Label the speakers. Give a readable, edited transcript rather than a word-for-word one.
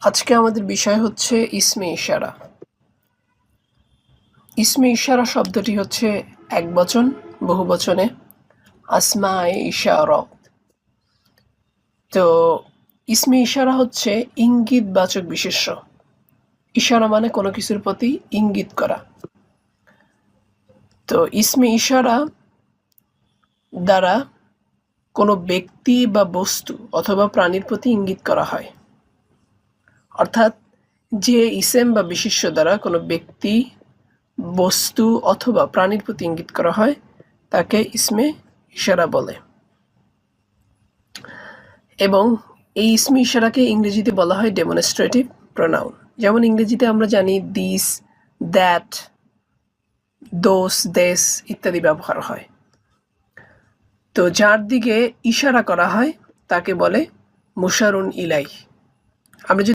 Speaker 1: আজকে আমাদের বিষয় হচ্ছে ইসমে ইশারা। ইসমে ইশারা শব্দটি হচ্ছে একবচন, বহুবচনে আসমায়ে ইশারাত। তো ইসমে ইশারা হচ্ছে ইঙ্গিতবাচক বিশেষ্য। ইশারা মানে কোনো কিছুর প্রতি ইঙ্গিত করা। তো ইসমে ইশারা দ্বারা কোনো ব্যক্তি বা বস্তু অথবা প্রাণীর প্রতি ইঙ্গিত করা হয়। অর্থাৎ যে ইসেম বা বিশেষ্য দ্বারা কোনো ব্যক্তি, বস্তু অথবা প্রাণীর প্রতি ইঙ্গিত করা হয় তাকে ইসমে ইশারা বলে। এবং এই ইসমে ইশারাকে ইংরেজিতে বলা হয় ডেমনস্ট্রেটিভ প্রোনাউন। যেমন ইংরেজিতে আমরা জানি দিস, দ্যাট, দোস, দেস ইত্যাদি ব্যবহার হয়। তো যার দিকে ইশারা করা হয় তাকে বলে মুশারুন ইলাইহ। আমরা